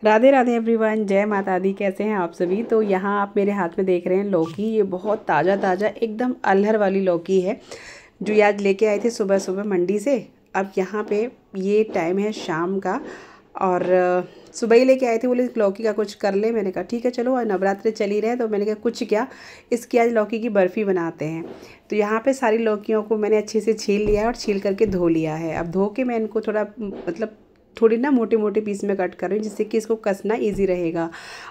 Radhe Radhe everyone, जय माता दी। कैसे हैं आप सभी। तो यहाँ आप मेरे हाथ में देख रहे हैं लौकी। ये बहुत ताज़ा ताज़ा एकदम अल्हर वाली लौकी है जो ये आज लेके आए थे सुबह सुबह मंडी से। अब यहाँ पे ये टाइम है शाम का और सुबह ही लेके आए थे। बोले लौकी का कुछ कर ले। मैंने कहा ठीक है चलो, नवरात्रि चल ही रहे हैं तो मैंने कहा कुछ क्या, इसकी आज लौकी की बर्फ़ी बनाते हैं। तो यहाँ पे सारी लौकियों को मैंने अच्छे से छील लिया है और छील करके धो लिया है। अब धो के मैं इनको थोड़ा थोड़ी ना मोटे मोटे पीस में कट कर रही हूँ जिससे कि इसको कसना इजी रहेगा।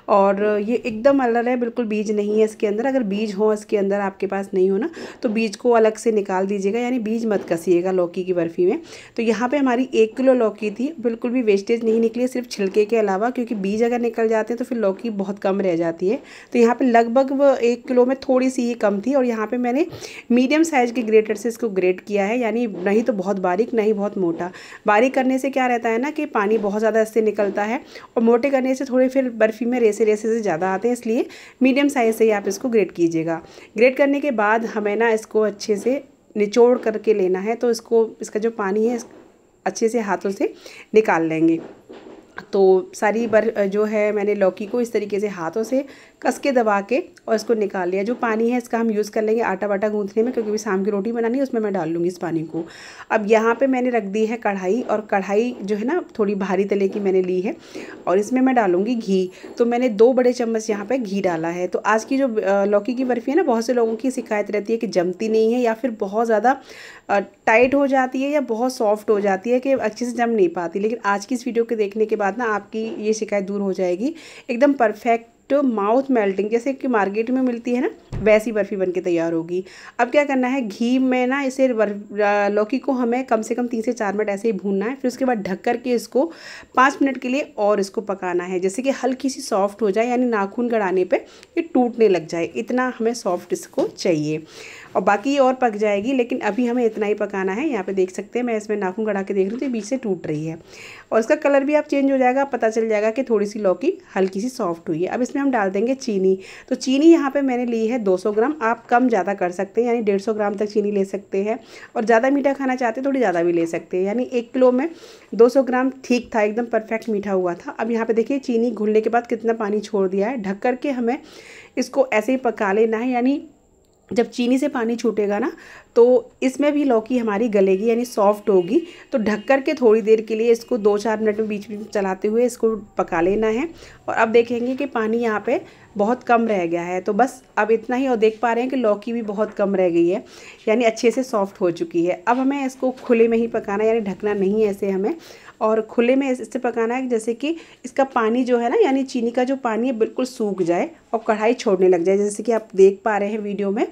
और ये एकदम अलग है, बिल्कुल बीज नहीं है इसके अंदर। अगर बीज हो इसके अंदर आपके पास नहीं हो ना तो बीज को अलग से निकाल दीजिएगा, यानी बीज मत कसिएगा लौकी की बर्फ़ी में। तो यहाँ पे हमारी 1 किलो लौकी थी, बिल्कुल भी वेस्टेज नहीं निकली सिर्फ छिलके के अलावा, क्योंकि बीज अगर निकल जाते हैं तो फिर लौकी बहुत कम रह जाती है। तो यहाँ पर लगभग 1 किलो में थोड़ी सी ही कम थी। और यहाँ पर मैंने मीडियम साइज़ के ग्रेटर से इसको ग्रेट किया है, यानी नहीं तो बहुत बारीक नहीं बहुत मोटा। बारीक करने से क्या रहता है ना कि पानी बहुत ज़्यादा इससे निकलता है, और मोटे करने से थोड़े फिर बर्फ़ी में रेसे रेसे से ज़्यादा आते हैं, इसलिए मीडियम साइज़ से ही आप इसको ग्रेट कीजिएगा। ग्रेट करने के बाद हमें ना इसको अच्छे से निचोड़ करके लेना है। तो इसका जो पानी है अच्छे से हाथों से निकाल लेंगे। तो सारी जो है मैंने लौकी को इस तरीके से हाथों से कस के दबा के और इसको निकाल लिया। जो पानी है इसका हम यूज़ कर लेंगे आटा वाटा गूँथने में, क्योंकि भी शाम की रोटी बनानी है उसमें मैं डाल लूँगी इस पानी को। अब यहाँ पे मैंने रख दी है कढ़ाई, और कढ़ाई जो है ना थोड़ी भारी तले की मैंने ली है, और इसमें मैं डालूँगी घी। तो मैंने 2 बड़े चम्मच यहाँ पर घी डाला है। तो आज की जो लौकी की बर्फ़ी है ना, बहुत से लोगों की शिकायत रहती है कि जमती नहीं है, या फिर बहुत ज़्यादा टाइट हो जाती है, या बहुत सॉफ्ट हो जाती है कि अच्छे से जम नहीं पाती। लेकिन आज की इस वीडियो के देखने के बाद ना आपकी ये शिकायत दूर हो जाएगी। एकदम परफेक्ट माउथ मेल्टिंग जैसे कि मार्केट में मिलती है ना, वैसी बर्फ़ी बनके तैयार होगी। अब क्या करना है, घी में ना इसे लौकी को हमें कम से कम 3 से 4 मिनट ऐसे ही भूनना है। फिर उसके बाद ढक कर के इसको 5 मिनट के लिए और इसको पकाना है, जैसे कि हल्की सी सॉफ्ट हो जाए, यानी नाखून गड़ाने पे ये टूटने लग जाए, इतना हमें सॉफ्ट इसको चाहिए। और बाकी ये और पक जाएगी, लेकिन अभी हमें इतना ही पकाना है। यहाँ पे देख सकते हैं मैं इसमें नाखून गड़ा के देख रही हूँ तो बीच से टूट रही है, और इसका कलर भी आप चेंज हो जाएगा, पता चल जाएगा कि थोड़ी सी लौकी हल्की सी सॉफ्ट हुई है। अब इसमें हम डाल देंगे चीनी। तो चीनी यहाँ पे मैंने ली है 200 ग्राम, आप कम ज़्यादा कर सकते हैं, यानी 150 ग्राम तक चीनी ले सकते हैं। और ज़्यादा मीठा खाना चाहते हैं थोड़ी ज़्यादा भी ले सकते हैं, यानी 1 किलो में 200 ग्राम ठीक था, एकदम परफेक्ट मीठा हुआ था। अब यहाँ पे देखिए चीनी घुलने के बाद कितना पानी छोड़ दिया है। ढक करके हमें इसको ऐसे ही पका लेना है, यानी जब चीनी से पानी छूटेगा ना तो इसमें भी लौकी हमारी गलेगी, यानी सॉफ्ट होगी। तो ढक कर के थोड़ी देर के लिए इसको 2-4 मिनट में बीच में चलाते हुए इसको पका लेना है। और अब देखेंगे कि पानी यहाँ पे बहुत कम रह गया है, तो बस अब इतना ही। और देख पा रहे हैं कि लौकी भी बहुत कम रह गई है, यानी अच्छे से सॉफ्ट हो चुकी है। अब हमें इसको खुले में ही पकाना है, यानी ढकना नहीं है ऐसे हमें, और खुले में इससे पकाना है जैसे कि इसका पानी जो है ना, यानी चीनी का जो पानी है बिल्कुल सूख जाए और कढ़ाई छोड़ने लग जाए, जैसे कि आप देख पा रहे हैं वीडियो में।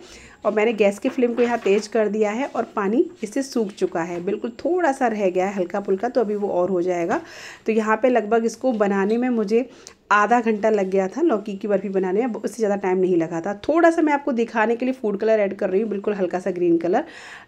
और मैंने गैस की फ्लेम को यहाँ तेज़ कर दिया है और पानी इससे सूख चुका है, बिल्कुल थोड़ा सा रह गया है हल्का फुल्का, तो अभी वो और हो जाएगा। तो यहाँ पे लगभग इसको बनाने में मुझे आधा घंटा लग गया था, लौकी की बर्फ़ी बनाने में उससे ज़्यादा टाइम नहीं लगा था। थोड़ा सा मैं आपको दिखाने के लिए फूड कलर ऐड कर रही हूँ, बिल्कुल हल्का सा ग्रीन कलर,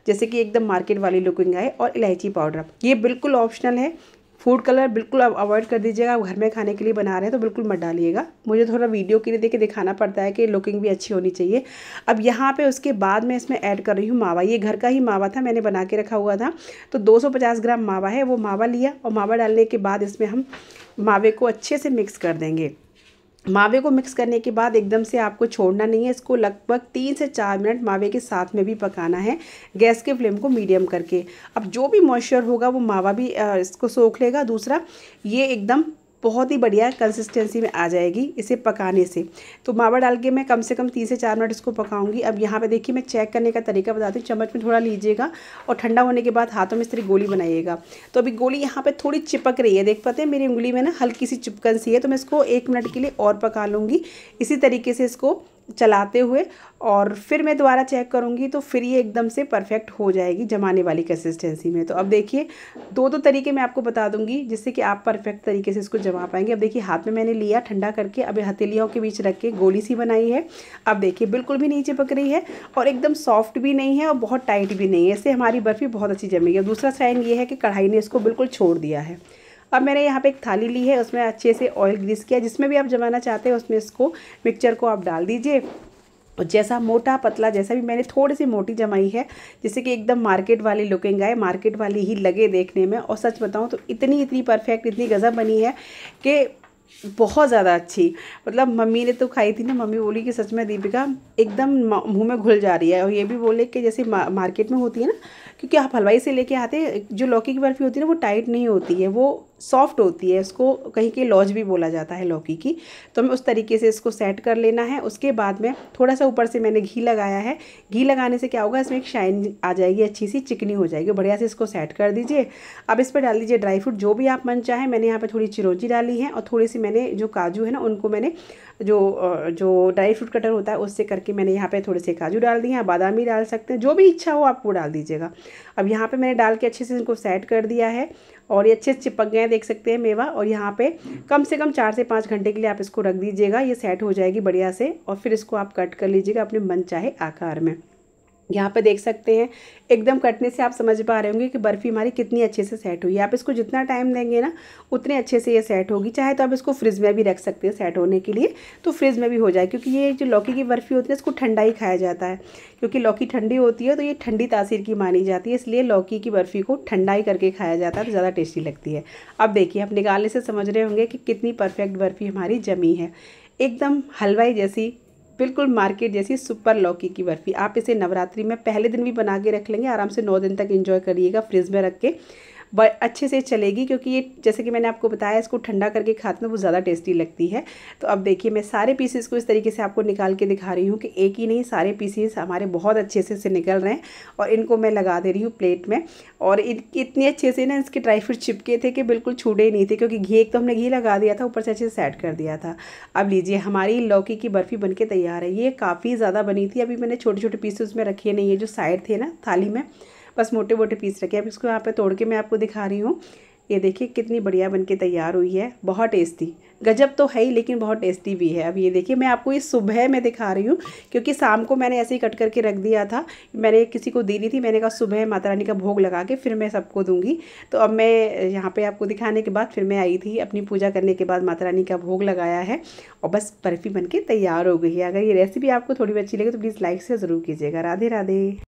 जैसे कि एकदम मार्केट वाली लुकिंग आए। और इलायची पाउडर, ये बिल्कुल ऑप्शनल है। फूड कलर बिल्कुल अवॉइड कर दीजिएगा, आप घर में खाने के लिए बना रहे हैं तो बिल्कुल मत डालिएगा। मुझे थोड़ा वीडियो के लिए देख के दिखाना पड़ता है कि लुकिंग भी अच्छी होनी चाहिए। अब यहाँ पे उसके बाद मैं इसमें ऐड कर रही हूँ मावा। ये घर का ही मावा था, मैंने बना के रखा हुआ था। तो 250 ग्राम मावा है, वो मावा लिया, और मावा डालने के बाद इसमें हम मावे को अच्छे से मिक्स कर देंगे। मावे को मिक्स करने के बाद एकदम से आपको छोड़ना नहीं है, इसको लगभग 3 से 4 मिनट मावे के साथ में भी पकाना है, गैस के फ्लेम को मीडियम करके। अब जो भी मॉइस्चर होगा वो मावा भी इसको सोख लेगा। दूसरा, ये एकदम बहुत ही बढ़िया कंसिस्टेंसी में आ जाएगी इसे पकाने से। तो मावा डाल के मैं कम से कम 3 से 4 मिनट इसको पकाऊंगी। अब यहाँ पे देखिए मैं चेक करने का तरीका बताती हूँ। चम्मच में थोड़ा लीजिएगा और ठंडा होने के बाद हाथों में इस तरह गोली बनाइएगा। तो अभी गोली यहाँ पे थोड़ी चिपक रही है, देख पाते हैं मेरी उंगली में ना हल्की सी चिपकन सी है, तो मैं इसको 1 मिनट के लिए और पका लूँगी इसी तरीके से इसको चलाते हुए। और फिर मैं दोबारा चेक करूँगी तो फिर ये एकदम से परफेक्ट हो जाएगी जमाने वाली कंसिस्टेंसी में। तो अब देखिए 2 तरीके मैं आपको बता दूंगी जिससे कि आप परफेक्ट तरीके से इसको जमा पाएंगे। अब देखिए हाथ में मैंने लिया ठंडा करके, अब हथेलियों के बीच रख के गोली सी बनाई है। अब देखिए बिल्कुल भी नहीं चिपक रही है, और एकदम सॉफ्ट भी नहीं है और बहुत टाइट भी नहीं है, इससे हमारी बर्फ़ी बहुत अच्छी जमेगी। और दूसरा साइन ये है कि कढ़ाई ने इसको बिल्कुल छोड़ दिया है। अब मैंने यहाँ पे एक थाली ली है, उसमें अच्छे से ऑयल ग्रीस किया, जिसमें भी आप जमाना चाहते हैं उसमें इसको मिक्सचर को आप डाल दीजिए। और जैसा मोटा पतला जैसा भी मैंने थोड़ी सी मोटी जमाई है, जिससे कि एकदम मार्केट वाली लुकिंग आए, मार्केट वाली ही लगे देखने में। और सच बताऊं तो इतनी परफेक्ट, इतनी गज़ब बनी है कि बहुत ज़्यादा अच्छी। मतलब मम्मी ने तो खाई थी ना, मम्मी बोली कि सच में दीपिका एकदम मुंह में घुल जा रही है। और ये भी बोले कि जैसे मार्केट में होती है ना, क्योंकि आप हलवाई से लेके आते हैं, जो लौकी की बर्फ़ी होती है ना वो टाइट नहीं होती है, वो सॉफ्ट होती है, उसको कहीं के लॉज भी बोला जाता है लौकी की। तो हमें उस तरीके से इसको सेट कर लेना है। उसके बाद में थोड़ा सा ऊपर से मैंने घी लगाया है। घी लगाने से क्या होगा, इसमें एक शाइन आ जाएगी, अच्छी सी चिकनी हो जाएगी। बढ़िया से इसको सेट कर दीजिए। अब इस पर डाल दीजिए ड्राई फ्रूट जो भी आप मन चाहें। मैंने यहाँ पे थोड़ी चिरौंजी डाली है और थोड़ी सी मैंने जो काजू है ना उनको मैंने जो ड्राई फ्रूट कटर होता है उससे करके मैंने यहाँ पे थोड़े से काजू डाल दिए हैं। बादाम भी डाल सकते हैं, जो भी इच्छा हो आप वो डाल दीजिएगा। अब यहाँ पे मैंने डाल के अच्छे से इनको सेट कर दिया है और ये अच्छे से चिपक गए हैं, देख सकते हैं मेवा। और यहाँ पे कम से कम 4 से 5 घंटे के लिए आप इसको रख दीजिएगा, ये सेट हो जाएगी बढ़िया से। और फिर इसको आप कट कर लीजिएगा अपने मन चाहे आकार में। यहाँ पे देख सकते हैं एकदम कटने से आप समझ पा रहे होंगे कि बर्फ़ी हमारी कितनी अच्छे से सेट हुई है। आप इसको जितना टाइम देंगे ना उतने अच्छे से ये सेट होगी। चाहे तो आप इसको फ्रिज में भी रख सकते हैं सेट होने के लिए, तो फ्रिज में भी हो जाए, क्योंकि ये जो लौकी की बर्फ़ी होती है इसको ठंडा ही खाया जाता है। क्योंकि लौकी ठंडी होती है तो ये ठंडी तासीर की मानी जाती है, इसलिए लौकी की बर्फ़ी को ठंडा ही करके खाया जाता है तो ज़्यादा टेस्टी लगती है। अब देखिए आप निकालने से समझ रहे होंगे कि कितनी परफेक्ट बर्फ़ी हमारी जमी है, एकदम हलवाई जैसी, बिल्कुल मार्केट जैसी सुपर लौकी की बर्फ़ी। आप इसे नवरात्रि में पहले दिन भी बना के रख लेंगे, आराम से 9 दिन तक एंजॉय करिएगा फ्रिज में रख के, अच्छे से चलेगी। क्योंकि ये जैसे कि मैंने आपको बताया इसको ठंडा करके खाते हैं वो ज़्यादा टेस्टी लगती है। तो अब देखिए मैं सारे पीसेस को इस तरीके से आपको निकाल के दिखा रही हूँ कि एक ही नहीं, सारे पीसेस हमारे बहुत अच्छे से निकल रहे हैं। और इनको मैं लगा दे रही हूँ प्लेट में। और इतने अच्छे से ना इसके ड्राई फ्रूट चिपके थे कि बिल्कुल छूटे ही नहीं थे, क्योंकि घी एक तो हमने घी लगा दिया था, ऊपर से अच्छे से सेट कर दिया था। अब लीजिए हमारी लौकी की बर्फ़ी बनके तैयार है। ये काफ़ी ज़्यादा बनी थी, अभी मैंने छोटे छोटे पीसेस में रखे नहीं है, जो साइड थे ना थाली में बस मोटे मोटे पीस रखे। अब इसको यहाँ पे तोड़ के मैं आपको दिखा रही हूँ। ये देखिए कितनी बढ़िया बनके तैयार हुई है, बहुत टेस्टी, गजब तो है ही लेकिन बहुत टेस्टी भी है। अब ये देखिए मैं आपको ये सुबह में दिखा रही हूँ, क्योंकि शाम को मैंने ऐसे ही कट करके रख दिया था, मैंने किसी को दी नहीं थी। मैंने कहा सुबह माता रानी का भोग लगा के फिर मैं सबको दूंगी। तो अब मैं यहाँ पे आपको दिखाने के बाद फिर मैं आई थी, अपनी पूजा करने के बाद माता रानी का भोग लगाया है और बस बर्फ़ी बन के तैयार हो गई है। अगर ये रेसिपी आपको थोड़ी भी अच्छी लगे तो प्लीज़ लाइक से ज़रूर कीजिएगा। राधे राधे।